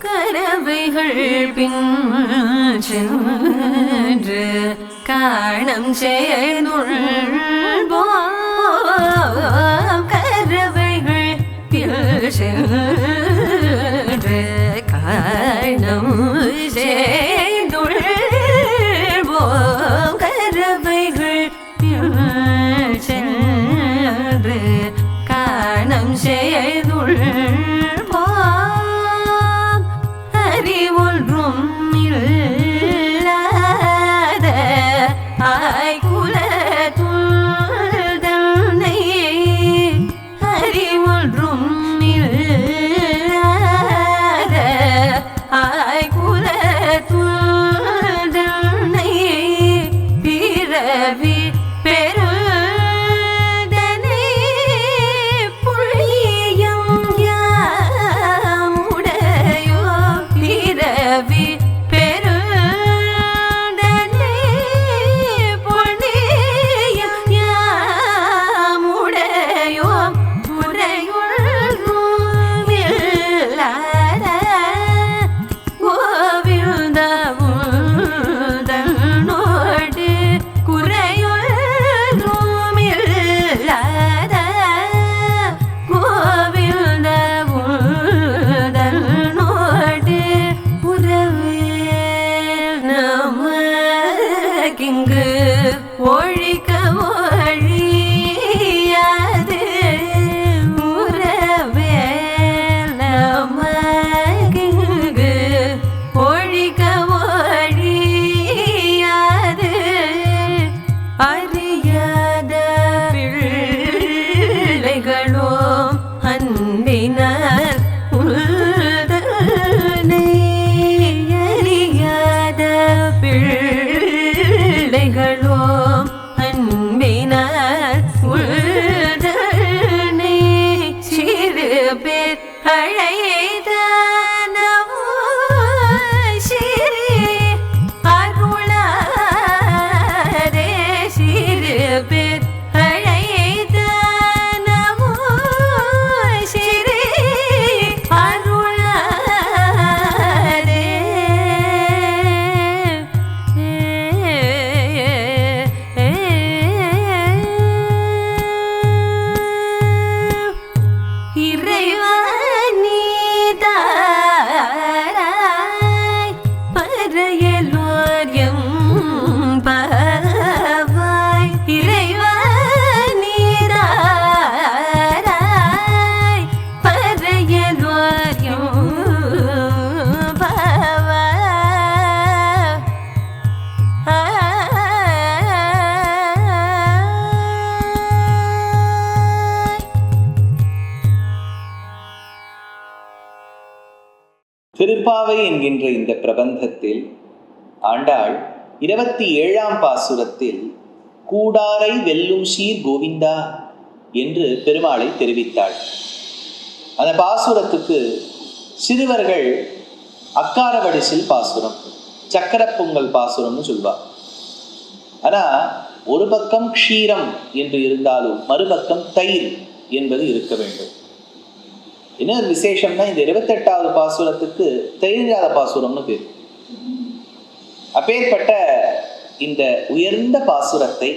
கரவைகள் பின் சென்று காணம் செய்துள்போம். கரவைகள் பின் சென்று காணம் செய்துள்போம். கரவைகள் பின் சென்று காணம் செய்துள்போம். அறிவொன்றும் இல்லாத ஆய்குலத்துள்தன்னை, அறிவொன்றும் இல்லாத ஆய்குலத்துள்தன்னை பிறவி பெருதனை புள்ளியம் யாமுடையோ. பிறவி பெருதனை புள்ளியம் யாமுடையோ. புரையுள்ளும் இல்லாத கோவிந்தனோடு குறையுள்ளும் இல்லாத கோவிந்தனோடு உறவே நமக்கிங்கு ஒழிக்க ஒழியாது. உறவே நமக்கிங்கு ஒழிக்க ஒழியாது. அறியாத பிள்ளைகளோம் அன்பினார் உள்தனை, அறியாத பிள்ளைகளோம் அன்பினார் உள்தனை. சிறு பேர் அழைத்தனவோ சிறி அருளாரே. சிறு பேர் அழைத்தனவோ சிறி அருளாரே. இறைவனே தாராய் பறையலோர் எம்பாவாய். இறைவனே தாராய் பறையலோர் எம்பாவாய். திருப்பாவை என்கின்ற இந்த பிரபந்தத்தில் ஆண்டாள் 27ஆம் பாசுரத்தில் கூடாரை வெல்லும் சீர் கோவிந்தா என்று பெருமாளை தெரிவித்தாள். அந்த பாசுரத்துக்கு சிறுவர்கள் அக்கார வடிசில் பாசுரம், சக்கர பொங்கல் பாசுரம்னு சொல்வார். ஆனால் ஒரு பக்கம் க்ஷீரம் என்று இருந்தாலும் மறுபக்கம் தயிர் என்பது இருக்க வேண்டும். என்ன ஒரு விசேஷம்னா, இந்த 28வது பாசுரத்துக்கு தயிரில்லாத பாசுரம்னு பேர். அப்பேற்பட்ட இந்த உயர்ந்த பாசுரத்தை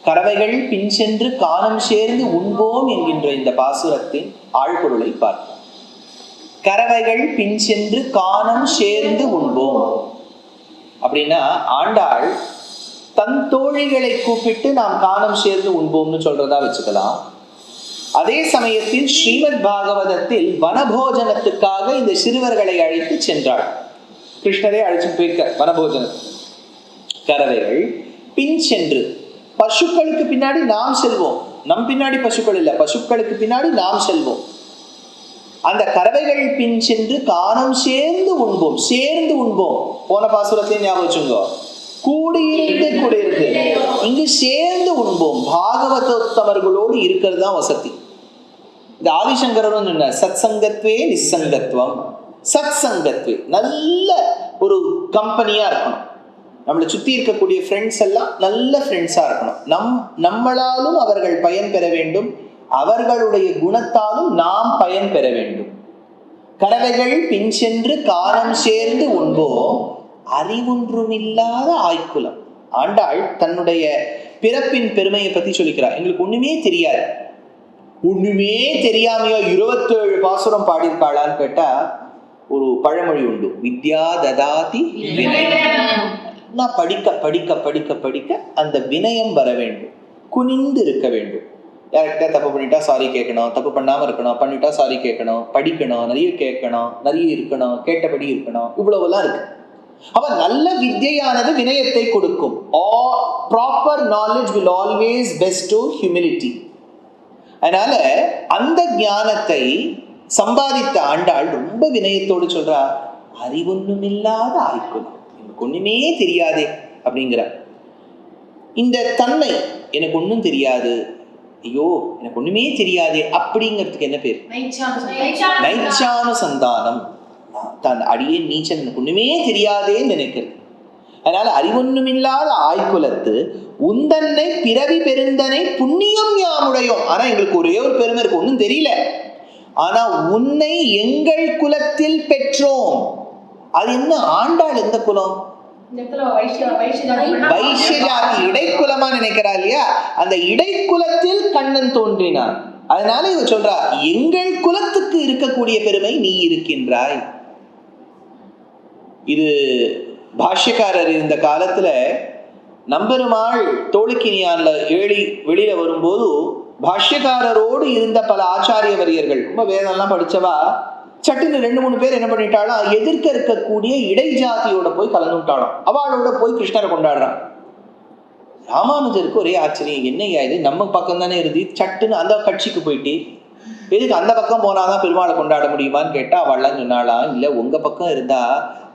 கறவைகள் பின் சென்று காணம் சேர்ந்து உண்போம் என்கின்ற இந்த பாசுரத்தின் ஆழ்பொருளை பார்ப்போம். கறவைகள் பின் சென்று காணம் சேர்ந்து உண்போம் அப்படின்னா, ஆண்டாள் தன் தோழிகளை கூப்பிட்டு நாம் காணம் சேர்ந்து உண்போம்னு சொல்றதா வச்சுக்கலாம். அதே சமயத்தில் ஸ்ரீமத் பாகவதத்தில் வனபோஜனத்துக்காக இந்த சிறுவர்களை அழைத்து சென்றாள். கிருஷ்ணரே அழைச்சு போயிருக்க வனபோஜனத்துக்கு. கறவைகள் பின் சென்று, பசுக்களுக்கு பின்னாடி நாம் செல்வோம், நம் பின்னாடி பசுக்கள் இல்லை, பசுக்களுக்கு பின்னாடி நாம் செல்வோம். அந்த கறவைகள் பின் சென்று காணம் சேர்ந்து உண்போம். சேர்ந்து உண்போம், போன பாசுரத்தையும் ஞாபகம் வச்சுங்கோ. கூடியிருந்து கூடியிருந்து, இங்கு சேர்ந்து உண்போம். பாகவதோத்தமர்களோடு இருக்கிறது தான் வசதி. இந்த ஆதிசங்கரன் சொன்ன சத் சங்கத்வே நிசங்கத்துவம். சத் சங்கத்வே நல்ல ஒரு கம்பெனியா இருக்கணும். நம்மளை சுத்தி இருக்கக்கூடிய ஃப்ரெண்ட்ஸ் எல்லாம் நல்ல ஃப்ரெண்ட்ஸா இருக்கணும். நம்மளாலும் அவர்கள் பயன் பெற வேண்டும், அவர்களுடைய குணத்தாலும் நாம் பயன் பெற வேண்டும். கறவைகள் பின் சென்று காலம் சேர்ந்து உண்போம் அறிவொன்றுமில்லாத ஆய்க்குலம். ஆண்டாள் தன்னுடைய பிறப்பின் பெருமையை பத்தி சொல்லிக்கிறார். எங்களுக்கு ஒண்ணுமே தெரியாது, ஒண்ணுமே தெரியாமையோ 27 பாசுரம் பாடியிருக்காளான்னு கேட்டா ஒரு பழமொழி உண்டு, வித்யா ததாதி வினயம். நான் படிக்க படிக்க படிக்க படிக்க அந்த வினயம் வர வேண்டும், குனிந்து இருக்க வேண்டும். யார்கிட்ட தப்பு பண்ணிட்டா சாரி கேட்கணும், தப்பு பண்ணாம இருக்கணும், பண்ணிட்டா சாரி கேட்கணும், படிக்கணும், நிறைய கேட்கணும், நிறைய இருக்கணும், கேட்டபடி இருக்கணும், இவ்வளவுலாம் இருக்கு. அப்ப நல்ல வித்யானது வினயத்தை கொடுக்கும். Proper knowledge will always bestow humility. அதனால அந்த ஞானத்தை சம்பாதித்த ஆண்டாள் ரொம்ப வினயத்தோடு சொல்றா, அறிவொன்றுமில்லாத ஆய்க்குலம், எனக்கு ஒண்ணுமே தெரியாதே அப்படிங்கிற இந்த தன்மை. எனக்கு ஒன்றும் தெரியாது, ஐயோ எனக்கு ஒண்ணுமே தெரியாதே அப்படிங்கிறதுக்கு என்ன பேர்? நைச்சானுசந்தானம். தன் அடியே நீச்சன், எனக்கு ஒண்ணுமே தெரியாதேன்னு நினைக்கிறது. அதனால அறிவொன்னுமில்லாத ஆய்குலத்து உந்தன்னை பிறவி பெருந்தனை புண்ணியம் யாமுடையோம். ஆனா எங்களுக்கு ஒரே ஒரு பெருமை இருக்கு, ஒன்னும் தெரியல, ஆனா உன்னை எங்கள் குலத்தில் பெற்றோம். அது என்ன? ஆண்டாள் எந்த குலம்? வைஷ்யஜாதி, இடைக்குலமா நினைக்கிறா இல்லையா? அந்த இடைக்குலத்தில் கண்ணன் தோன்றினான். அதனால இவ சொல்றா, எங்கள் குலத்துக்கு இருக்கக்கூடிய பெருமை நீ இருக்கின்றாய். இது பாஷ்யக்காரர் இருந்த காலத்துல நம்பெருமாள் தோளுக்கினியான்ல ஏழி வெளியில வரும்போது பாஷ்யக்காரரோடு இருந்த பல ஆச்சாரிய வரியர்கள், ரொம்ப வேதம்லாம் படிச்சவா, சட்டுன்னு 2-3 பேர் என்ன பண்ணிட்டாலும் எதிர்க்க இருக்கக்கூடிய இடை ஜாதியோட போய் கலந்துட்டாலும் அவளோட போய் கிருஷ்ணரை கொண்டாடுறான். ராமானுஜருக்கு ஒரே ஆச்சரியம், என்னையா இது நம்ம பக்கம் தானே இருந்து சட்டுன்னு அந்த கட்சிக்கு போயிட்டு எதுக்கு அந்த பக்கம் போனாதான் பெருமாளை கொண்டாட முடியுமான்னு கேட்டா அவள்லாம் சொன்னாலாம், இல்ல உங்க பக்கம் இருந்தா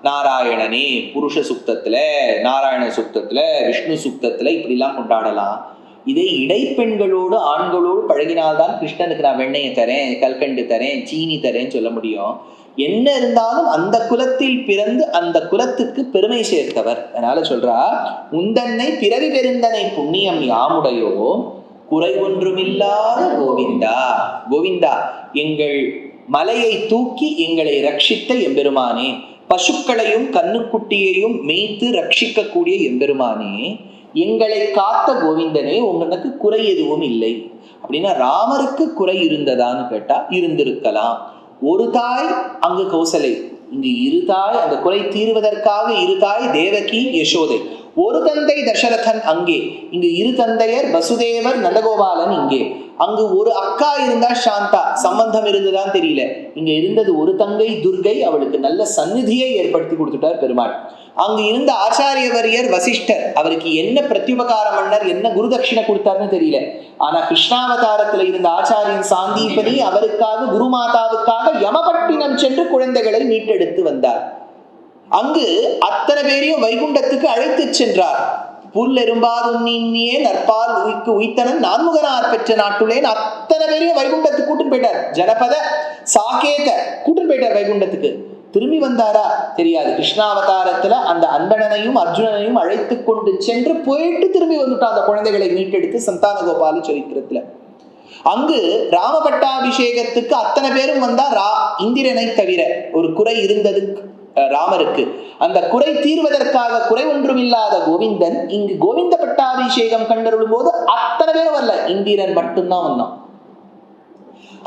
நாராயணனே புருஷ சுக்தத்துல, நாராயண சுக்தத்துல, விஷ்ணு சுக்தத்துல இப்படிலாம் கொண்டாடலாம். இதே இடைப்பெண்களோடு ஆண்களோடு பழகினால்தான் கிருஷ்ணனுக்கு நான் வெண்ணையை தரேன், கல்கண்டு தரேன், சீனி தரேன்னு சொல்ல முடியும். என்ன இருந்தாலும் அந்த குலத்தில் பிறந்து அந்த குலத்துக்கு பெருமை சேர்த்தவர். அதனால சொல்றா, உந்தன்னை பிறவி பெருந்தனை புண்ணியம் யாமுடையோ குறை ஒன்றுமில்லாத கோவிந்தா. கோவிந்தா, எங்கள் மலையை தூக்கி எங்களை ரட்சித்த எம்பெருமானே, பசுக்களையும் கண்ணுக்குட்டியையும் மேய்த்து ரட்சிக்கக்கூடிய எம்பெருமானே, எங்களை காத்த கோவிந்தனே, உங்களுக்கு குறை எதுவும் இல்லை. அப்படின்னா ராமருக்கு குறை இருந்ததான்னு கேட்டா இருந்திருக்கலாம். ஒரு தாய் அங்கு கௌசலை, இங்கு 2 தாய், அந்த குறை தீர்வதற்காக 2 தாய் தேவகி யசோதை. ஒரு தந்தை தசரதன் அங்கே, இங்கு 2 தந்தையர் வசுதேவர் நந்தகோபாலன் இங்கே. அங்கு ஒரு அக்கா இருந்தா சாந்தா, சம்பந்தம் இருந்துதான் தெரியல. இங்க இருந்தது ஒரு தங்கை துர்கை, அவளுக்கு நல்ல சந்நிதியை ஏற்படுத்தி கொடுத்துட்டார் பெருமாள். அங்கு இருந்த ஆச்சாரியவரியர் வசிஷ்டர், அவருக்கு என்ன பிரத்யுபகாரம் பண்ணார், என்ன குருதட்சிணை கொடுத்தார்னு தெரியல. ஆனா கிருஷ்ணாவதாரத்துல இருந்த ஆச்சாரியன் சாந்தீபனி அவருக்காக குருமாதாவுக்காக யமபட்டினம் சென்று குழந்தைகளை மீட்டெடுத்து வந்தார். அங்கு அத்தனை பேரையும் வைகுண்டத்துக்கு அழைத்து சென்றார். புல்லெரும்பாதுன்னியே நற்பால் உய்த்தனன் நான்முகனார் பெற்ற நாட்டுலேன்னு அத்தனை பேரையும் வைகுண்டத்துக்கு கூட்டின்னு போயிட்டார். ஜனபத சாகேத கூட்டின்னு போயிட்டார் வைகுண்டத்துக்கு. திரும்பி வந்தாரா தெரியாது. கிருஷ்ணாவதாரத்துல அந்த அன்பனனையும் அர்ஜுனனையும் அழைத்து கொண்டு சென்று போயிட்டு திரும்பி வந்துட்டான் அந்த குழந்தைகளை மீட்டெடுத்து சந்தான கோபால சரித்திரத்துல. அங்கு ராமபட்டாபிஷேகத்துக்கு அத்தனை பேரும் வந்தா இந்திரனை தவிர ஒரு குறை இருந்தது ராமருக்கு. அந்த குறை தீர்வதற்காக குறை ஒன்றுமில்லாத கோவிந்தன் இங்கு கோவிந்த பட்டாபிஷேகம் கண்டருளும் போது அத்தனை பேரும் வரல, இந்திரன் மட்டும்தான் வந்தான்.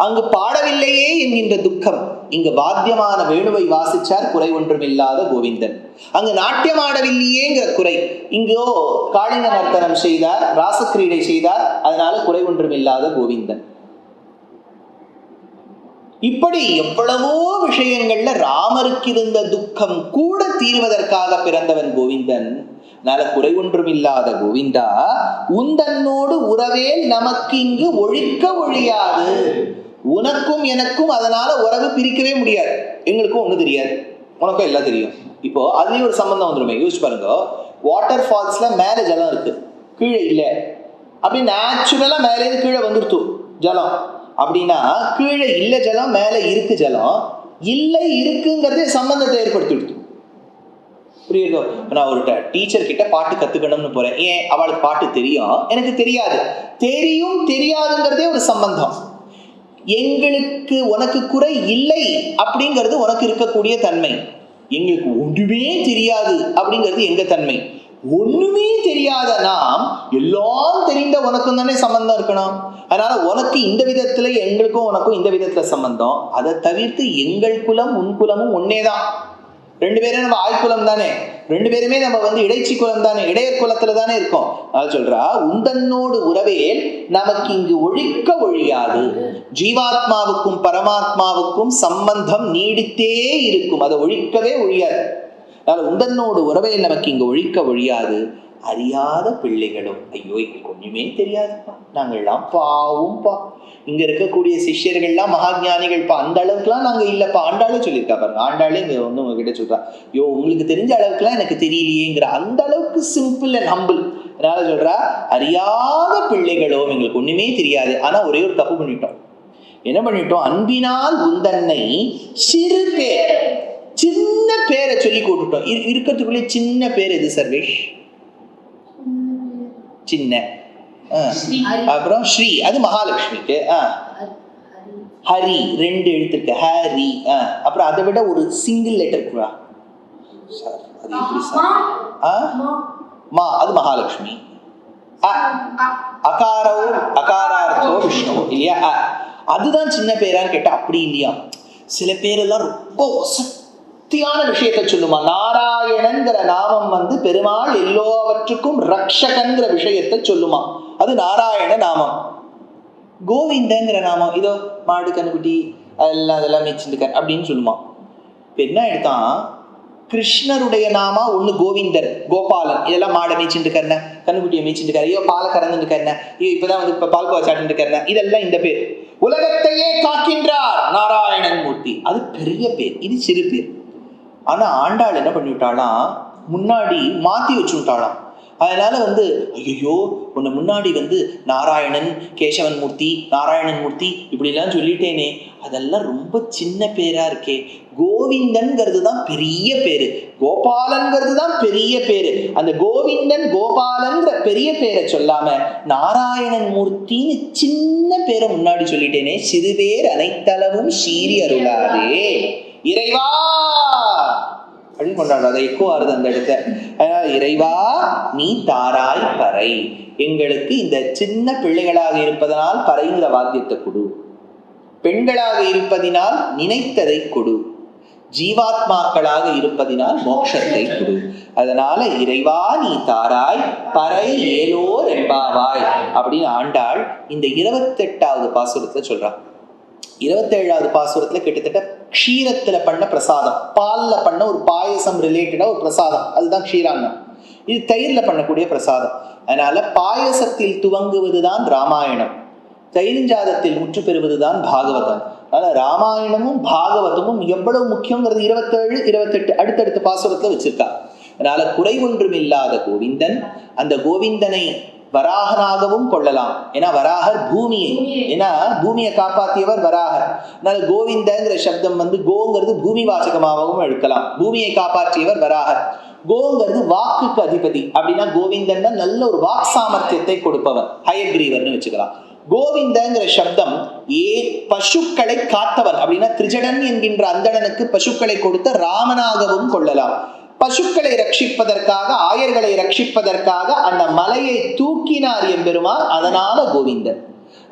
அங்கு பாடவில்லையே என்கின்ற துக்கம், இங்கு வாத்தியமான வேணுவை வாசிச்சார் குறை ஒன்றுமில்லாத கோவிந்தன். அங்கு நாட்டியமாடவில்லையேங்கிற குறை, இங்கோ காளிங்க நர்த்தனம் செய்தார், ராசக்கிரீடை செய்தார், அதனால குறை ஒன்றுமில்லாத கோவிந்தன். இப்படி எவ்வளவோ விஷயங்கள்ல ராமருக்கு இருந்த துக்கம் கூட தீர்வதற்காக பிறந்தவன் கோவிந்தன். அதனால குறை ஒன்றுமில்லாத கோவிந்தா, உந்தன்னோடு உறவே நமக்கு இங்கு ஒழிக்க ஒழியாது. உனக்கும் எனக்கும் அதனால உறவு பிரிக்கவே முடியாது. எங்களுக்கும் ஒண்ணு தெரியாது, உனக்கும் எல்லாம் தெரியும். இப்போ அதுலயும் ஒரு சம்பந்தம் வந்துருமே. யோசிச்சு பாருங்க, வாட்டர் ஃபால்ஸ்ல மேல ஜலம் இருக்கு, கீழே இல்லை. அப்படி நேச்சுரலா மேலே கீழே வந்துருத்து ஜலம். அப்படின்னா கீழே இல்ல ஜலம், மேல இருக்கு ஜலம். இல்லை இருக்குங்கிறதே சம்பந்தத்தை ஏற்படுத்தி விடுத்து. புரியுதோ? நான் ஒரு டீச்சர் கிட்ட பாட்டு கத்துக்கணும்னு போறேன். ஏன்? அவளுக்கு பாட்டு தெரியும், எனக்கு தெரியாது. தெரியும் தெரியாதுங்கிறதே ஒரு சம்பந்தம். எங்களுக்கு உனக்கு குறை இல்லை அப்படிங்கிறது உனக்கு இருக்கக்கூடிய தன்மை. எங்களுக்கு ஒன்றுமே தெரியாது அப்படிங்கிறது எங்க தன்மை. ஒண்ணுமே தெரியாத நாம் எல்லாம் தெரிந்த உனக்கும் தானே சம்பந்தம் இருக்கணும். அதனால உனக்கு இந்த விதத்துல எங்களுக்கும் உனக்கும் இந்த விதத்துல சம்பந்தம். அதை தவிர்த்து எங்கள் குலம் உன் குலமும் ஒன்னேதான். ரெண்டு பேரும் நம்ம ஆய்குலம் தானே, ரெண்டு பேருமே நம்ம இடைச்சி குலம் தானே, இடையர் குலத்துல தானே இருக்கோம். அது சொல்றா, உந்தன்னோடு உறவேல் நமக்கு இங்கு ஒழிக்க ஒழியாது. ஜீவாத்மாவுக்கும் பரமாத்மாவுக்கும் சம்பந்தம் நீடித்தே இருக்கும், அதை ஒழிக்கவே ஒழியாது. அதனால உந்தன்னோடு உறவேல் நமக்கு இங்கு ஒழிக்க ஒழியாது. அறியாத பிள்ளைகளும், ஐயோ எங்களுக்கு ஒண்ணுமே தெரியாதுப்பா, நாங்கள்லாம் பாவும்பா. இங்க இருக்கக்கூடிய சிஷ்யர்கள்லாம் மகாஜானிகள்ப்பா, அந்த அளவுக்குலாம் நாங்க இல்லப்பா. ஆண்டாளே சொல்லியிருக்கா பாருங்க. ஆண்டாளே இங்க உங்ககிட்ட சொல்றா, ஐயோ உங்களுக்கு தெரிஞ்ச அளவுக்குலாம் எனக்கு தெரியலையேங்கிற, அந்த அளவுக்கு சிம்பிள் அண்ட் ஹம்பிள். அதனால சொல்றா, அறியாத பிள்ளைகளோ எங்களுக்கு ஒண்ணுமே தெரியாது. ஆனா ஒரே ஒரு தப்பு பண்ணிட்டோம். என்ன பண்ணிட்டோம்? அன்பினால் உந்தன்னை சிறு பேர், சின்ன பேரை சொல்லி கூட்டுட்டோம். இருக்கிறதுக்குள்ளே சின்ன பேர் எது சர்வேஷ்? சின்ன. அப்புறம் ஸ்ரீ, அது மகாலட்சுமிக்கு. ஹரி 2 எழுத்து இருக்கு, ஹரி. அப்புறம் அதை விட ஒரு சிங்கிள் லெட்டர் இருக்குடா சார், அது எப்படி சார்? மா, அது மகாலட்சுமி. அகாரோ அகாரார்த்தோ விஷ்ணு இல்லையா? அதுதான் சின்ன பேரான்னு கேட்டா அப்படி இல்லையா. சில பேரெல்லாம் ரொம்ப சத்தியான விஷயத்தை சொல்லுமா. நாராயணன்கிற நாமம் பெருமாள் எல்லாவற்றுக்கும் ரக்ஷகன்கிற விஷயத்தை சொல்லுமா. அது நாராயண நாமம். கோவிந்தங்கிற நாமம் இதோ மாடு கண்ணுக்குட்டி அதெல்லாம் மேய்ச்சிருக்கார் அப்படின்னு சொல்லுமா. இப்ப என்ன எடுத்தான், கிருஷ்ணருடைய நாமா ஒண்ணு கோவிந்தர், கோபாலன், இதெல்லாம் மாடை மேய்ச்சிட்டு இருக்காருன, கண்ணுக்குட்டியை மேய்ச்சிட்டு இருக்காரு, ஐயோ பாலை கறந்துட்டு இருக்காருன, ஐயோ இப்பதான் இப்ப பால்கோவா சாப்பிட்டு இருக்காருன, இதெல்லாம் இந்த பேர். உலகத்தையே காக்கின்றார் நாராயணன் மூர்த்தி, அது பெரிய பேர், இது சிறு பேர். ஆனா ஆண்டாள் என்ன பண்ணிவிட்டாலாம், முன்னாடி மாத்தி வச்சுட்டாளாம். அதனால ஐயோ உன்னை முன்னாடி நாராயணன் கேசவன் மூர்த்தி, நாராயணன் மூர்த்தி இப்படிலாம் சொல்லிட்டேனே, அதெல்லாம் ரொம்ப சின்ன பேரா இருக்கே. கோவிந்தன்கிறது தான் பெரிய பேரு, கோபாலன்கிறது தான் பெரிய பேரு. அந்த கோவிந்தன் கோபாலன்கிற பெரிய பேரை சொல்லாம நாராயணன் மூர்த்தின்னு சின்ன பேரை முன்னாடி சொல்லிட்டேனே. சிறுபேர் அனைத்தளவும் சீறி அருளாதே இறைவா அப்படின்னு கொண்டாடுற, அதை எக்கோ ஆறுது அந்த இடத்த. அதனால இறைவா நீ தாராய் பறை, எங்களுக்கு இந்த சின்ன பிள்ளைகளாக இருப்பதனால் பறைங்கிற வாத்தியத்தை கொடு, பெண்களாக இருப்பதினால் நினைத்ததை கொடு, ஜீவாத்மாக்களாக இருப்பதினால் மோட்சத்தை கொடு. அதனால இறைவா நீ தாராய் பறை ஏலோர் என்பாவாய் அப்படின்னு ஆண்டாள் இந்த 28வது பாசுரத்துல சொல்றான். 27வது பாசுரத்துல கிட்டத்தட்ட க்ஷீரத்துல பண்ண பிரசாதம், பால்ல பண்ண ஒரு பாயசம் ரிலேட்டடா ஒரு பிரசாதம், அதுதான் க்ஷீரான்னம். இது தயிர்ல பண்ணக்கூடிய பிரசாதம். அதனால பாயசத்தில் துவங்குவதுதான் ராமாயணம், தயிர்ஞ்சாதத்தில் முற்று பெறுவதுதான் பாகவதம். அதனால ராமாயணமும் பாகவதமும் எவ்வளவு முக்கியங்கிறது 27, 28 அடுத்தடுத்த பாசுரத்துல வச்சிருக்கா. அதனால குறை ஒன்றும் இல்லாத கோவிந்தன், அந்த கோவிந்தனை வராகனாகவும் கொள்ளலாம். ஏன்னா வராகர் பூமியை, ஏன்னா பூமியை காப்பாற்றியவர் வராகர். அதனால கோவிந்தங்கிற சப்தம் கோங்கிறது பூமி வாசகமாகவும் எடுக்கலாம். பூமியை காப்பாற்றியவர் வராகர். கோங்கிறது வாக்குக்கு அதிபதி, அப்படின்னா கோவிந்தன் நல்ல ஒரு வாக் சாமர்த்தியத்தை கொடுப்பவர், ஹயக்ரீவர்னு வச்சுக்கலாம். கோவிந்தங்கிற சப்தம் பசுக்களை காத்தவன், அப்படின்னா திரிஜடன் என்கின்ற அந்தணனுக்கு பசுக்களை கொடுத்த ராமனாகவும் கொள்ளலாம். பசுக்களை ரட்சிப்பதற்காக, ஆயர்களை ரட்சிப்பதற்காக அந்த மலையை தூக்கினார் எம்பெருமான், அதனால கோவிந்தன்.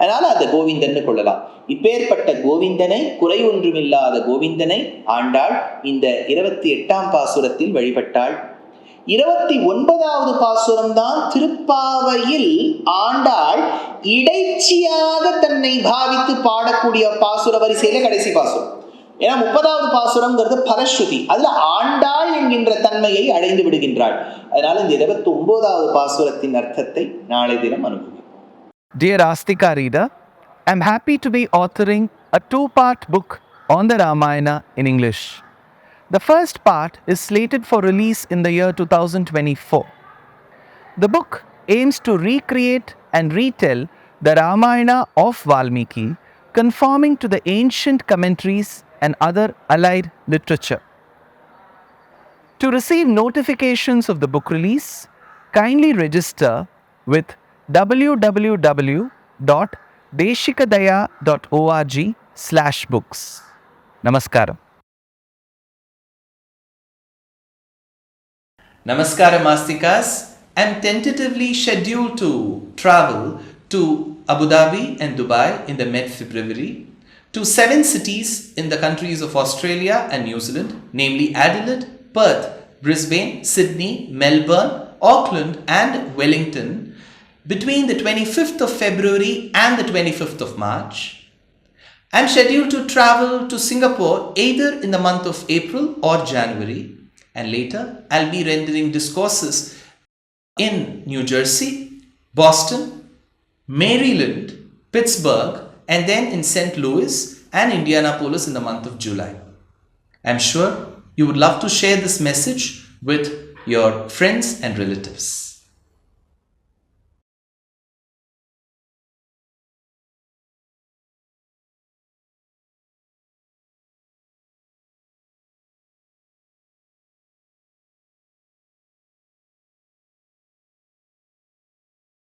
அதனால அந்த கோவிந்தன் கொள்ளலாம். இப்பேற்பட்ட கோவிந்தனை, குறை ஒன்றுமில்லாத கோவிந்தனை ஆண்டாள் இந்த 28ஆம் பாசுரத்தில் வழிபட்டாள். 29வது பாசுரம் தான் திருப்பாவையில் ஆண்டாள் இடைச்சியாக தன்னை பாவித்து பாடக்கூடிய பாசுர வரிசையில கடைசி பாசுரம். ஏன்னா 30வது பாசுரம்ங்கிறது பரஸ்ருதி, அதுல ஆண்டாள் என்கின்ற தன்மையை அடைந்து விடுகின்றாள். அதனால இந்த 29வது பாசுரத்தின் அர்த்தத்தை நாளை தினம் அனுபவிப்போம். Dear Astika reader, I am happy to be authoring a 2-part book on the Ramayana in English. The first part is slated for release in the year 2024. The book aims to recreate and retell the Ramayana of Valmiki, conforming to the ancient commentaries and other allied literature. To receive notifications of the book release, kindly register with www.deshikadaya.org/books. Namaskaram. Namaskaram Astikas. I'm tentatively scheduled to travel to Abu Dhabi and Dubai in the mid-February, to 7 cities in the countries of Australia and New Zealand, namely Adelaide, Perth, Brisbane, Sydney, Melbourne, Auckland and Wellington between the 25th of February and the 25th of March. I'm scheduled to travel to Singapore either in the month of April or January, and later I'll be rendering discourses in New Jersey, Boston, Maryland, Pittsburgh, and then in St. Louis and Indianapolis in the month of July. I'm sure you would love to share this message with your friends and relatives.